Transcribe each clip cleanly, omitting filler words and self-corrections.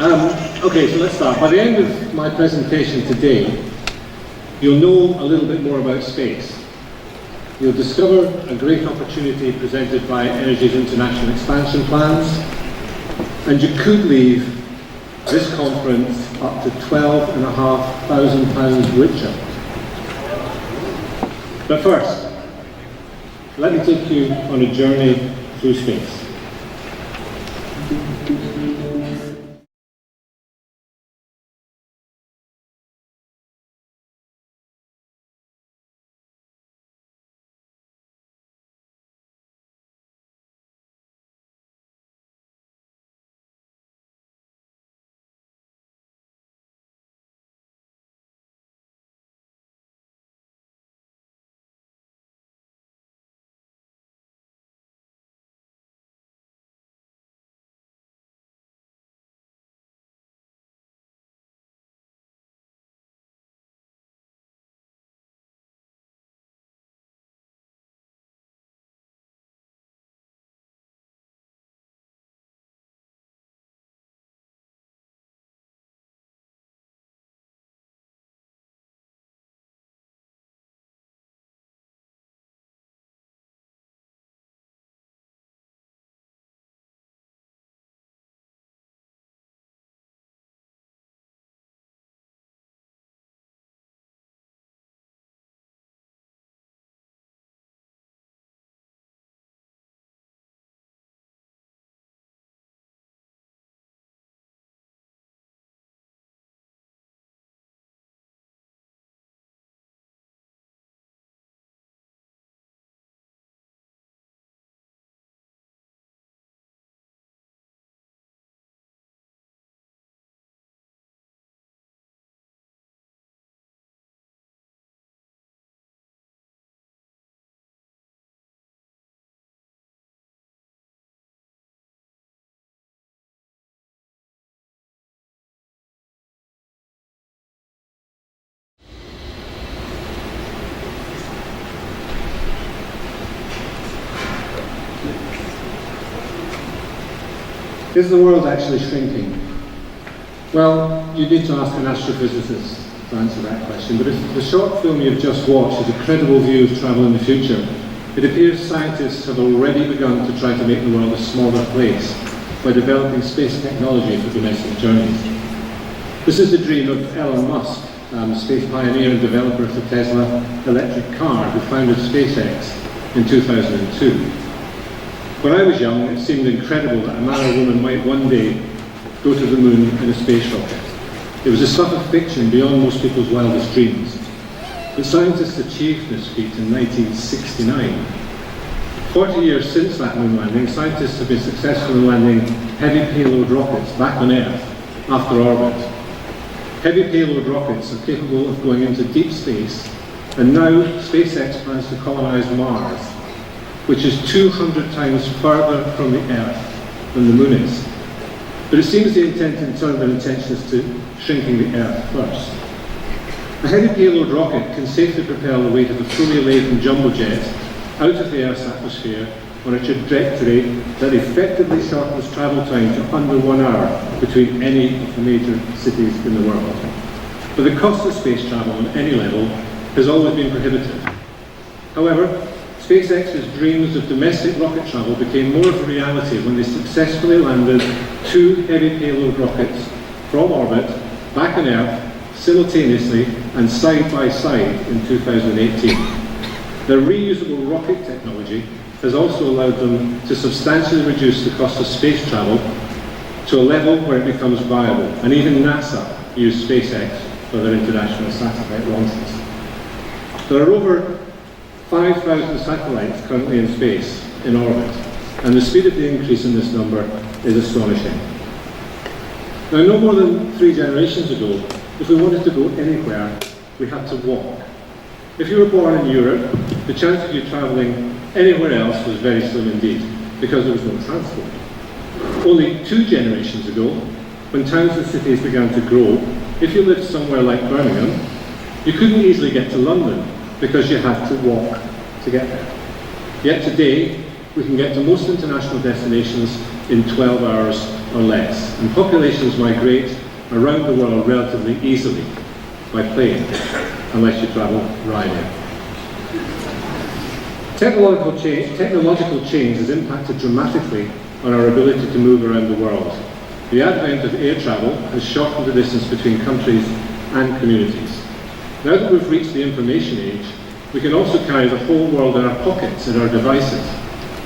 Okay, so let's start. By the end of my presentation today, you'll know a little bit more about space. You'll discover a great opportunity presented by Energy's international expansion plans, and you could leave this conference up to £12,500 richer. But first, let me take you on a journey through space. Is the world actually shrinking? Well, you need to ask an astrophysicist to answer that question, but if the short film you've just watched is a credible view of travel in the future, it appears scientists have already begun to try to make the world a smaller place by developing space technology for domestic journeys. This is the dream of Elon Musk, space pioneer and developer of the Tesla electric car, who founded SpaceX in 2002. When I was young, it seemed incredible that a man or woman might one day go to the moon in a space rocket. It was a stuff of fiction beyond most people's wildest dreams. But scientists achieved this feat in 1969. 40 years since that moon landing, scientists have been successful in landing heavy payload rockets back on Earth after orbit. Heavy payload rockets are capable of going into deep space, and now SpaceX plans to colonize Mars, which is 200 times further from the Earth than the Moon is. But it seems the intention is to shrinking the Earth first. A heavy payload rocket can safely propel the weight of a fully laden jumbo jet out of the Earth's atmosphere on a trajectory that effectively shortens travel time to under 1 hour between any of the major cities in the world. But the cost of space travel on any level has always been prohibitive. However, SpaceX's dreams of domestic rocket travel became more of a reality when they successfully landed 2 heavy payload rockets from orbit back on Earth simultaneously and side by side in 2018. Their reusable rocket technology has also allowed them to substantially reduce the cost of space travel to a level where it becomes viable, and even NASA used SpaceX for their international satellite launches. There are over 5,000 satellites currently in space, in orbit, and the speed of the increase in this number is astonishing. Now, no more than 3 generations ago, if we wanted to go anywhere, we had to walk. If you were born in Europe, the chance of you travelling anywhere else was very slim indeed, because there was no transport. Only 2 generations ago, when towns and cities began to grow, if you lived somewhere like Birmingham, you couldn't easily get to London, because you had to walk to get there. Yet today, we can get to most international destinations in 12 hours or less, and populations migrate around the world relatively easily by plane, unless you travel Ryanair. Technological change has impacted dramatically on our ability to move around the world. The advent of air travel has shortened the distance between countries and communities. Now that we've reached the information age, we can also carry the whole world in our pockets and our devices.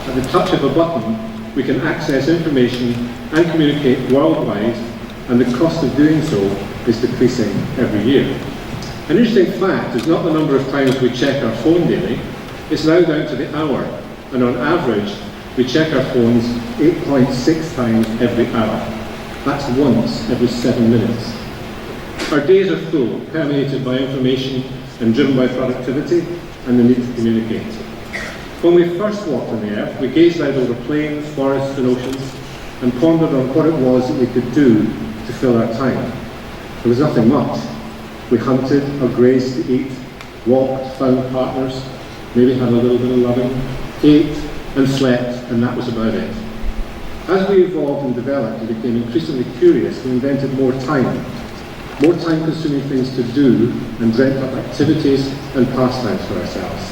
At the touch of a button, we can access information and communicate worldwide, and the cost of doing so is decreasing every year. An interesting fact is not the number of times we check our phone daily, it's now down to the hour, and on average, we check our phones 8.6 times every hour. That's once every 7 minutes. Our days are full, permeated by information and driven by productivity and the need to communicate. When we first walked on the earth, we gazed out over plains, forests and oceans and pondered on what it was that we could do to fill our time. There was nothing much. We hunted or grazed to eat, walked, found partners, maybe had a little bit of loving, ate and slept, and that was about it. As we evolved and developed and became increasingly curious, we invented more time-consuming things to do, and dreamt up activities and pastimes for ourselves.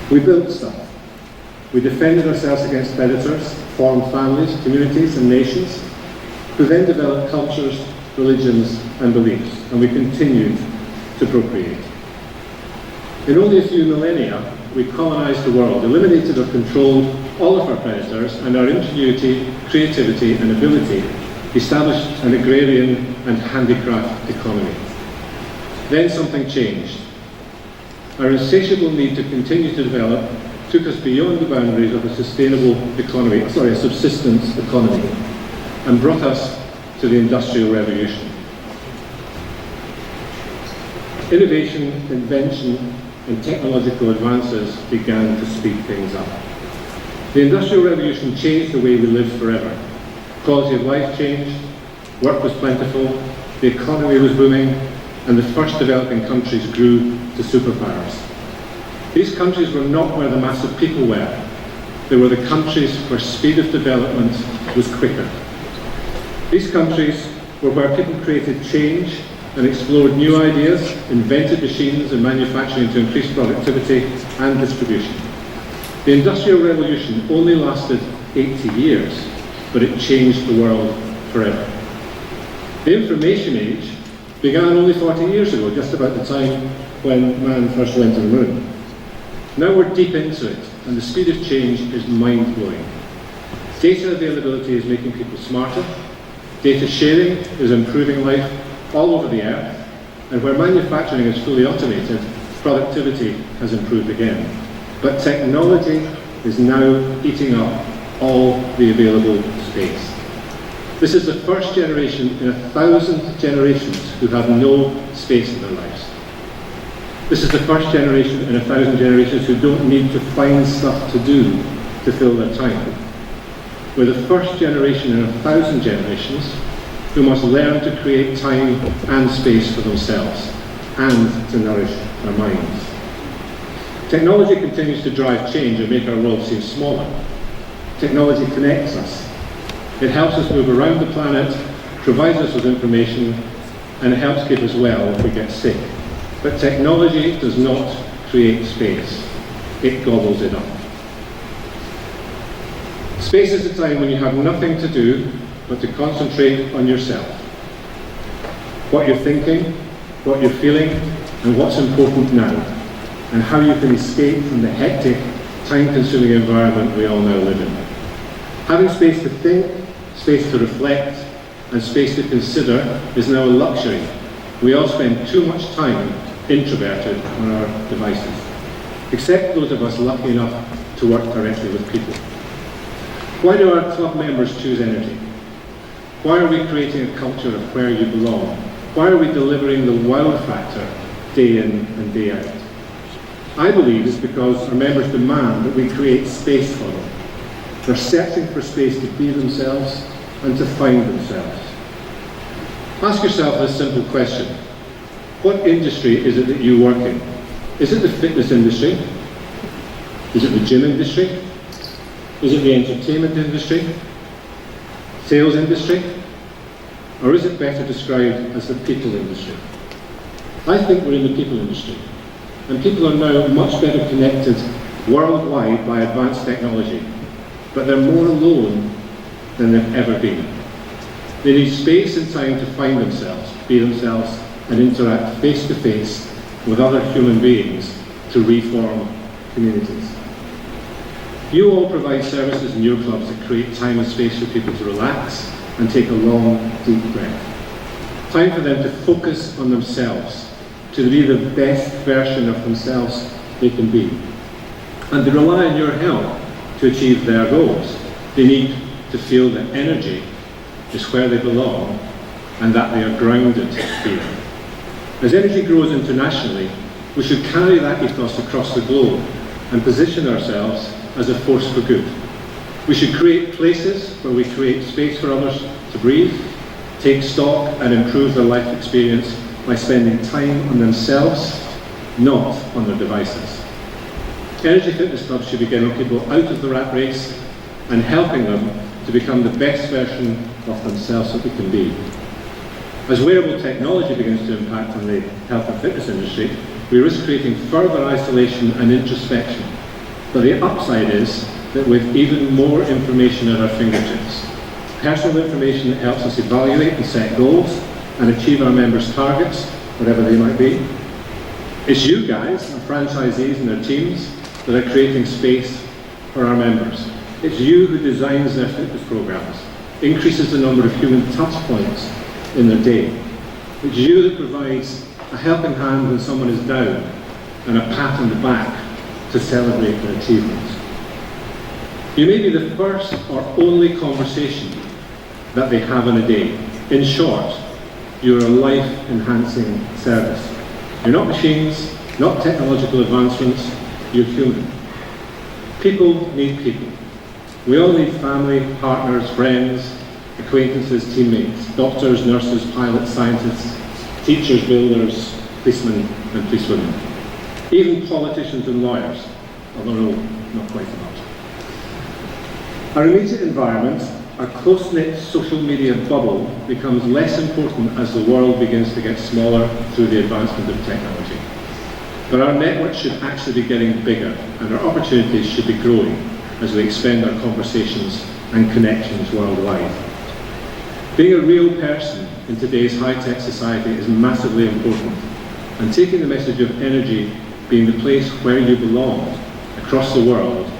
We built stuff. We defended ourselves against predators, formed families, communities and nations, who then developed cultures, religions and beliefs, and we continued to procreate. In only a few millennia, we colonized the world, eliminated or controlled all of our predators, and our ingenuity, creativity and ability established an agrarian and handicraft economy. Then something changed. Our insatiable need to continue to develop took us beyond the boundaries of a a subsistence economy, and brought us to the Industrial Revolution. Innovation, invention, and technological advances began to speed things up. The Industrial Revolution changed the way we lived forever. Quality of life changed, work was plentiful, the economy was booming, and the first developing countries grew to superpowers. These countries were not where the mass of people were. They were the countries where speed of development was quicker. These countries were where people created change and explored new ideas, invented machines and manufacturing to increase productivity and distribution. The Industrial Revolution only lasted 80 years, but it changed the world forever. The Information Age began only 40 years ago, just about the time when man first went to the moon. Now we're deep into it, and the speed of change is mind-blowing. Data availability is making people smarter, data sharing is improving life all over the earth, and where manufacturing is fully automated, productivity has improved again. But technology is now eating up all the available space. This is the first generation in 1,000 generations who have no space in their lives. This is the first generation in 1,000 generations who don't need to find stuff to do to fill their time. We're the first generation in 1,000 generations who must learn to create time and space for themselves and to nourish their minds. Technology continues to drive change and make our world seem smaller. Technology connects us. It helps us move around the planet, provides us with information, and it helps keep us well if we get sick. But technology does not create space. It gobbles it up. Space is a time when you have nothing to do but to concentrate on yourself. What you're thinking, what you're feeling, and what's important now, and how you can escape from the hectic, time-consuming environment we all now live in. Having space to think, space to reflect, and space to consider is now a luxury. We all spend too much time introverted on our devices, except those of us lucky enough to work directly with people. Why do our club members choose energy? Why are we creating a culture of where you belong? Why are we delivering the wow factor day in and day out? I believe it's because our members demand that we create space for them. They're searching for space to be themselves and to find themselves. Ask yourself this simple question. What industry is it that you work in? Is it the fitness industry? Is it the gym industry? Is it the entertainment industry? Sales industry? Or is it better described as the people industry? I think we're in the people industry, and people are now much better connected worldwide by advanced technology, but they're more alone than they've ever been. They need space and time to find themselves, be themselves, and interact face to face with other human beings to reform communities. You all provide services in your clubs that create time and space for people to relax and take a long, deep breath. Time for them to focus on themselves, to be the best version of themselves they can be. And they rely on your help to achieve their goals. They need to feel that energy is where they belong and that they are grounded here. As energy grows internationally, we should carry that ethos across the globe and position ourselves as a force for good. We should create places where we create space for others to breathe, take stock and improve their life experience by spending time on themselves, not on their devices. Energy fitness clubs should be getting people out of the rat race and helping them to become the best version of themselves that they can be. As wearable technology begins to impact on the health and fitness industry, we risk creating further isolation and introspection. But the upside is that with even more information at our fingertips, personal information that helps us evaluate and set goals and achieve our members' targets, whatever they might be. It's you guys, our franchisees and their teams, that are creating space for our members. It's you who designs their fitness programs, increases the number of human touch points in their day. It's you that provides a helping hand when someone is down and a pat on the back to celebrate their achievements. You may be the first or only conversation that they have in a day. In short, you're a life-enhancing service. You're not machines, not technological advancements, you're human. People need people. We all need family, partners, friends, acquaintances, teammates, doctors, nurses, pilots, scientists, teachers, builders, policemen and policewomen. Even politicians and lawyers, although no, not quite so much. Our immediate environment, our close-knit social media bubble, becomes less important as the world begins to get smaller through the advancement of technology. But our network should actually be getting bigger, and our opportunities should be growing as we expand our conversations and connections worldwide. Being a real person in today's high-tech society is massively important, and taking the message of energy being the place where you belong across the world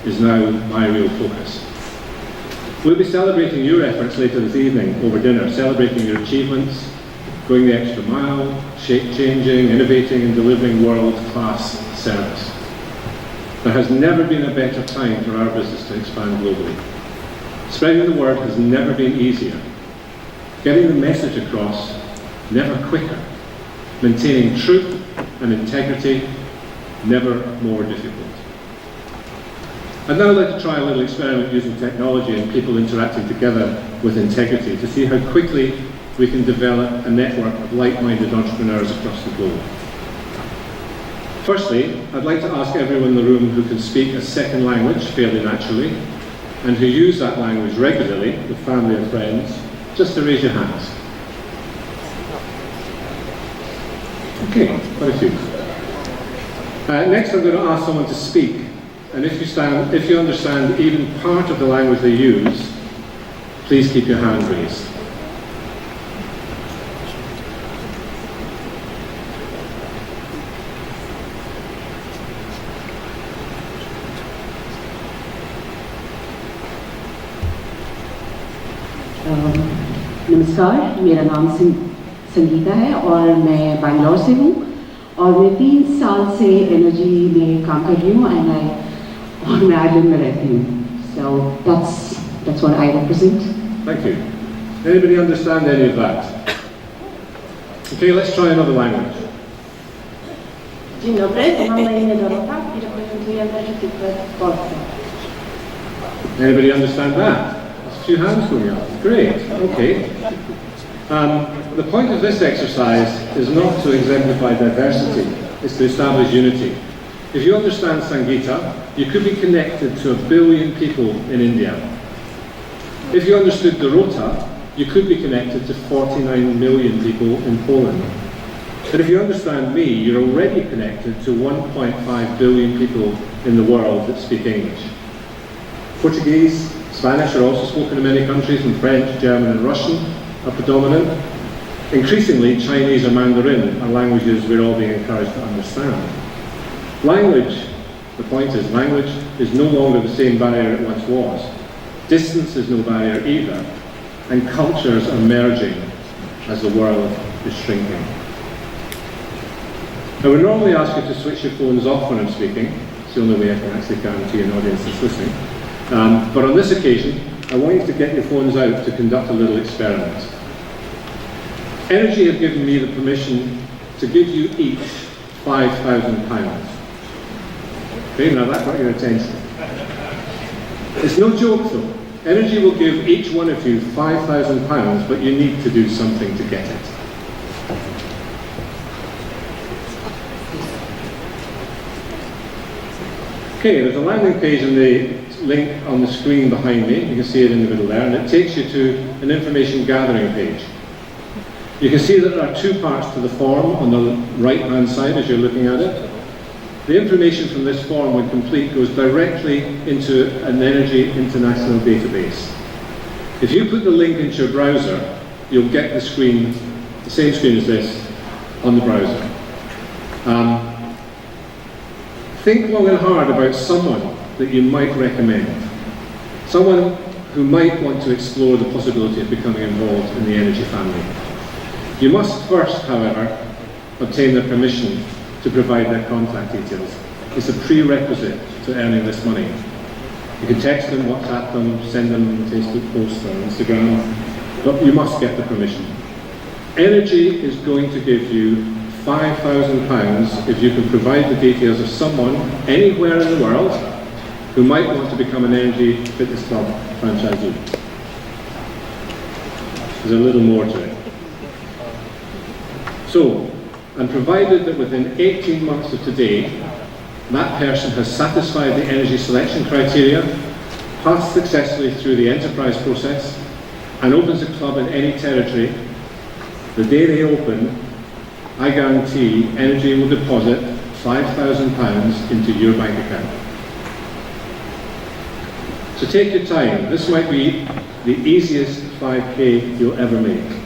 is now my real focus. We'll be celebrating your efforts later this evening over dinner, celebrating your achievements, going the extra mile, shape-changing, innovating and delivering world-class service. There has never been a better time for our business to expand globally. Spreading the word has never been easier. Getting the message across, never quicker. Maintaining truth and integrity, never more difficult. I'd now like to try a little experiment using technology and people interacting together with integrity to see how quickly we can develop a network of like-minded entrepreneurs across the globe. Firstly, I'd like to ask everyone in the room who can speak a second language fairly naturally and who use that language regularly with family and friends, just to raise your hands. Okay, quite a few. Next, I'm going to ask someone to speak, and if you understand even part of the language they use, please keep your hand raised. नमस्कार, मेरा नाम संगीता है और मैं बैंगलोर से हूँ और मैं 3 साल से एनर्जी में काम कर रही हूँ और मैं आइलैंड में रहती हूँ. So that's what I represent. Thank you. Anybody understand any of that? Okay, let's try another language. Dzień dobry, mam na imię Dorota i reprezentuję Energetykę w Polsce. Anybody understand that? A few hands going up. Great. Okay. The point of this exercise is not to exemplify diversity, it's to establish unity. If you understand Sangeeta, you could be connected to 1 billion people in India. If you understood Dorota, you could be connected to 49 million people in Poland. And if you understand me, you're already connected to 1.5 billion people in the world that speak English. Portuguese, Spanish are also spoken in many countries, and French, German and Russian are predominant. Increasingly, Chinese or Mandarin are languages we're all being encouraged to understand. Language, the point is, language is no longer the same barrier it once was. Distance is no barrier either, and cultures are merging as the world is shrinking. I would normally ask you to switch your phones off when I'm speaking. It's the only way I can actually guarantee an audience is listening. But on this occasion, I want you to get your phones out to conduct a little experiment. Energy have given me the permission to give you each £5,000. Okay, now that got your attention. It's no joke though. Energy will give each one of you £5,000, but you need to do something to get it. Okay, there's a landing page in the link on the screen behind me. You can see it in the middle there, and it takes you to an information gathering page. You can see that there are two parts to the form on the right-hand side as you're looking at it. The information from this form, when complete, goes directly into an Energy International database. If you put the link into your browser, you'll get the screen, the same screen as this, on the browser. Think long and hard about someone that you might recommend. Someone who might want to explore the possibility of becoming involved in the energy family. You must first, however, obtain their permission to provide their contact details. It's a prerequisite to earning this money. You can text them, WhatsApp them, send them a Facebook post or Instagram, but you must get the permission. Energy is going to give you £5,000 if you can provide the details of someone anywhere in the world who might want to become an Energy Fitness Club franchisee. There's a little more to it. So, and provided that within 18 months of today, that person has satisfied the energy selection criteria, passed successfully through the enterprise process, and opens a club in any territory, the day they open, I guarantee Energy will deposit £5,000 into your bank account. So take your time. This might be the easiest 5K you'll ever make.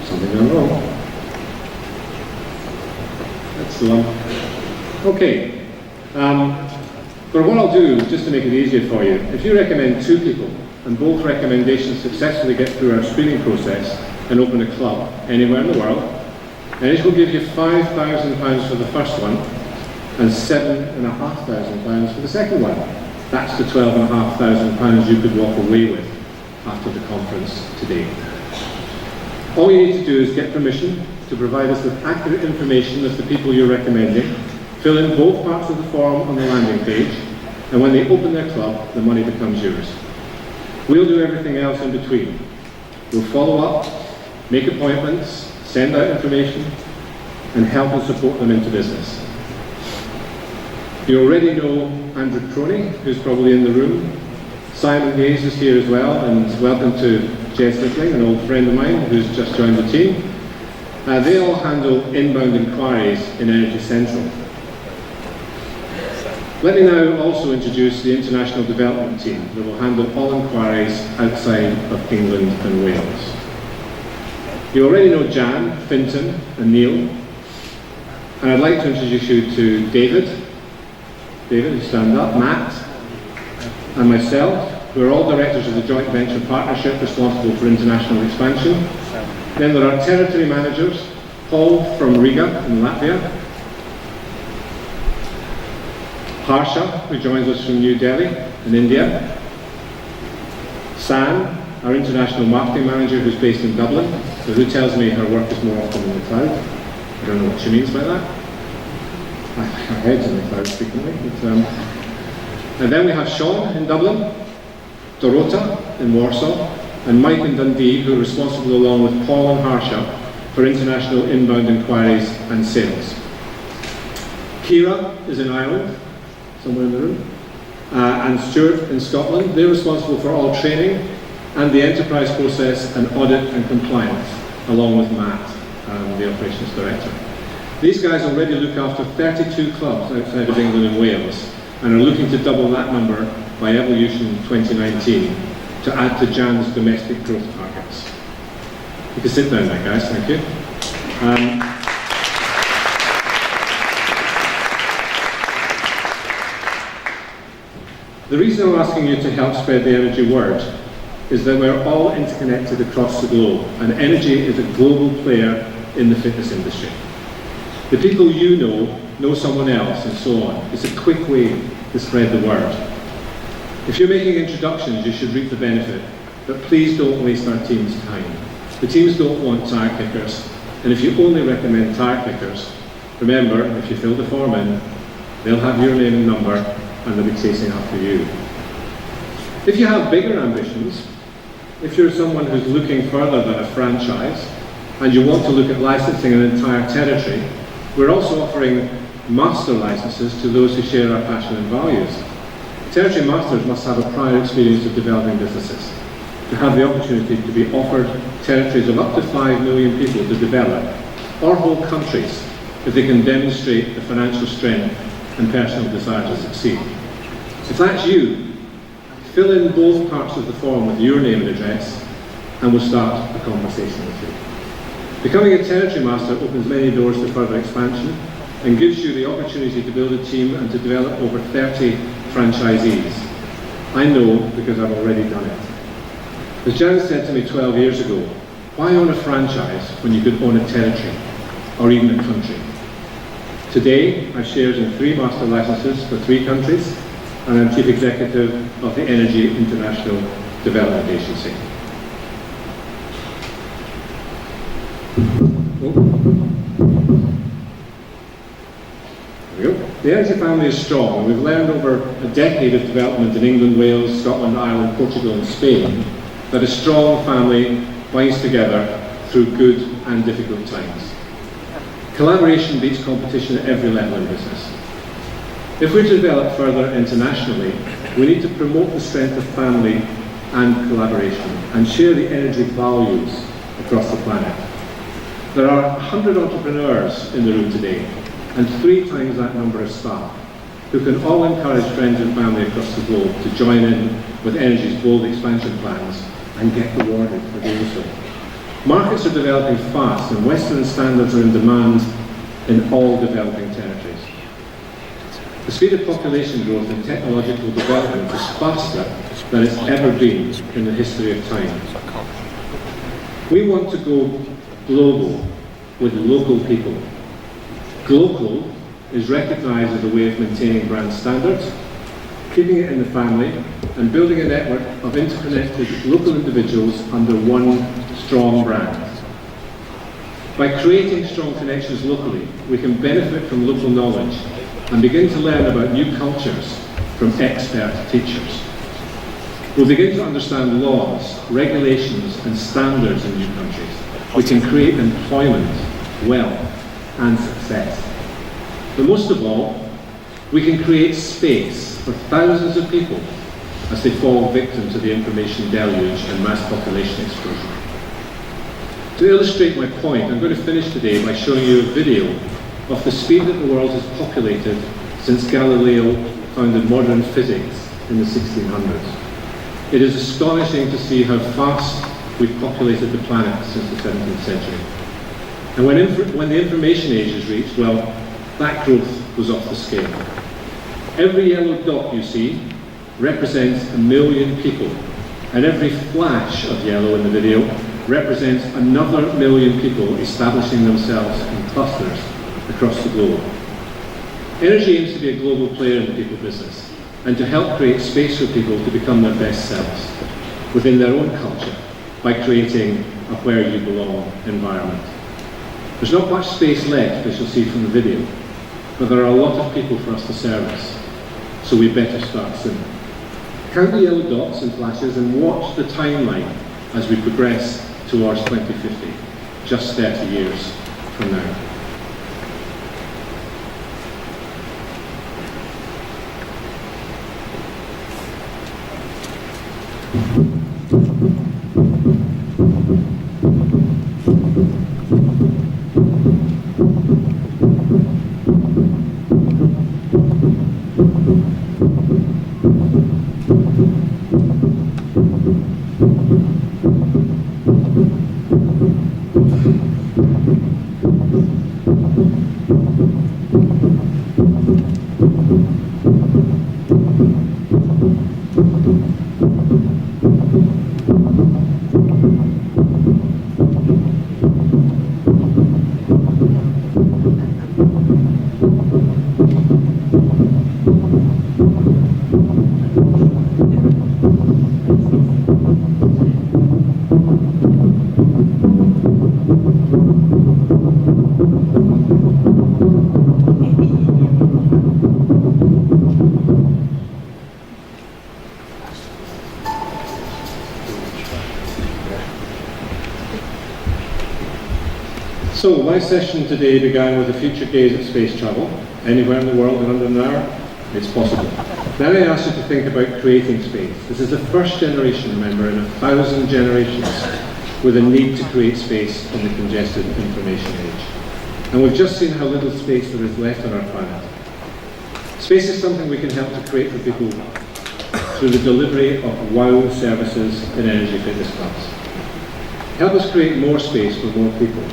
Something gone wrong. That's the one. Okay. But what I'll do, just to make it easier for you, if you recommend 2 people, and both recommendations successfully get through our screening process and open a club anywhere in the world, Energy will give you £5,000 for the first one and £7,500 for the second one. That's the £12,500 you could walk away with after the conference today. All you need to do is get permission to provide us with accurate information of the people you're recommending, fill in both parts of the form on the landing page, and when they open their club, the money becomes yours. We'll do everything else in between. We'll follow up, make appointments, send out information, and help and support them into business. You already know Andrew Croney, who's probably in the room. Simon Hayes is here as well, and welcome to Jess Littling, an old friend of mine who's just joined the team. They all handle inbound inquiries in Energy Central. Let me now also introduce the International Development Team that will handle all inquiries outside of England and Wales. You already know Jan, Finton and Neil, and I'd like to introduce you to David. David, you stand up, Matt, and myself, who are all directors of the joint venture partnership responsible for international expansion. Then there are territory managers, Paul from Riga in Latvia, Harsha, who joins us from New Delhi in India, Sam, our international marketing manager who's based in Dublin, so who tells me her work is more often in the cloud. I don't know what she means by that. Her head's in the cloud frequently. And then we have Sean in Dublin, Dorota in Warsaw, and Mike in Dundee, who are responsible along with Paul and Harsha for international inbound inquiries and sales. Kira is in Ireland, somewhere in the room, and Stuart in Scotland. They're responsible for all training and the enterprise process and audit and compliance, along with Matt, the operations director. These guys already look after 32 clubs outside of England and Wales, and are looking to double that number by Evolution 2019 to add to Jan's domestic growth targets. You can sit down now, guys, thank you. The reason I'm asking you to help spread the energy word is that we're all interconnected across the globe, and energy is a global player in the fitness industry. The people you know someone else, and so on. It's a quick way to spread the word. If you're making introductions, you should reap the benefit, but please don't waste our team's time. The teams don't want tire kickers, and if you only recommend tire kickers, remember, if you fill the form in, they'll have your name and number, and they'll be chasing after you. If you have bigger ambitions, if you're someone who's looking further than a franchise, and you want to look at licensing an entire territory, we're also offering master licenses to those who share our passion and values. Territory masters must have a prior experience of developing businesses, to have the opportunity to be offered territories of up to 5 million people to develop, or whole countries, if they can demonstrate the financial strength and personal desire to succeed. If that's you, fill in both parts of the form with your name and address, and we'll start a conversation with you. Becoming a territory master opens many doors to further expansion and gives you the opportunity to build a team and to develop over 30 franchisees. I know because I've already done it. As Jan said to me 12 years ago, why own a franchise when you could own a territory or even a country? Today, I have shares in 3 master licenses for 3 countries, and I'm Chief Executive of the Energy International Development Agency. There we go. The energy family is strong, and we've learned over a decade of development in England, Wales, Scotland, Ireland, Portugal and Spain that a strong family binds together through good and difficult times. Collaboration beats competition at every level in business. If we're to develop further internationally, we need to promote the strength of family and collaboration and share the energy values across the planet. There are 100 entrepreneurs in the room today, and 3 times that number of staff, who can all encourage friends and family across the globe to join in with Energy's bold expansion plans and get rewarded for doing so. Markets are developing fast, and Western standards are in demand in all developing territories. The speed of population growth and technological development is faster than it's ever been in the history of time. We want to go global with local people. Global is recognised as a way of maintaining brand standards, keeping it in the family, and building a network of interconnected local individuals under one strong brand. By creating strong connections locally, we can benefit from local knowledge and begin to learn about new cultures from expert teachers. We'll begin to understand laws, regulations and standards in new countries. We can create employment, wealth and success. But most of all, we can create space for thousands of people as they fall victim to the information deluge and mass population explosion. To illustrate my point, I'm going to finish today by showing you a video of the speed that the world has populated since Galileo founded modern physics in the 1600s. It is astonishing to see how fast we've populated the planet since the 17th century. And when the information age is reached, well, that growth was off the scale. Every yellow dot you see represents 1 million people, and every flash of yellow in the video represents another 1 million people establishing themselves in clusters across the globe. Energy aims to be a global player in the people business and to help create space for people to become their best selves within their own culture by creating a where you belong environment. There's not much space left, as you'll see from the video, but there are a lot of people for us to service, so we better start soon. Count the yellow dots and flashes and watch the timeline as we progress towards 2050, just 30 years from now. So, my session today began with a future gaze at space travel. Anywhere in the world and under an hour, it's possible. Now I ask you to think about creating space. This is the first generation, remember, in 1,000 generations with a need to create space in the congested information age. And we've just seen how little space there is left on our planet. Space is something we can help to create for people through the delivery of wow services in energy fitness clubs. Help us create more space for more people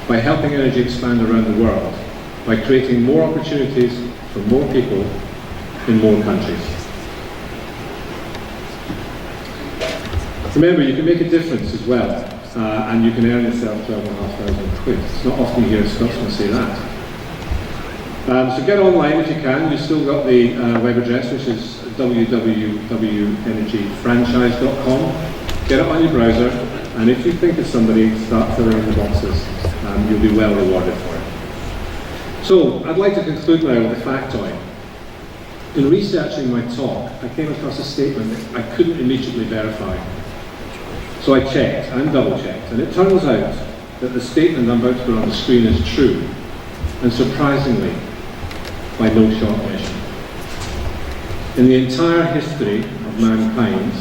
by helping energy expand around the world, by creating more opportunities for more people in more countries. Remember, you can make a difference as well, and you can earn yourself 12,500 quid. It's not often you hear a Scotsman say that. So get online if you can. You've still got the web address, which is www.energyfranchise.com. Get it on your browser, and if you think of somebody, start filling in the boxes. You'll be well rewarded for it. So, I'd like to conclude now with a factoid. In researching my talk, I came across a statement that I couldn't immediately verify. So I checked and double-checked, and it turns out that the statement I'm about to put on the screen is true, and surprisingly, by no short measure. In the entire history of mankind,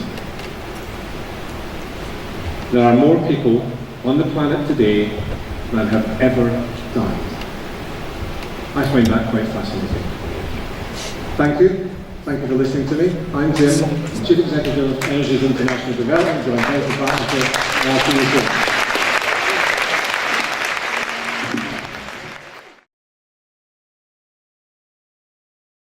there are more people on the planet today than have ever died. I find that quite fascinating. Thank you. Thank you for listening to me. I'm Jim, Chief Executive of Energy's International Development, joint venture partnership, and I'll see you soon.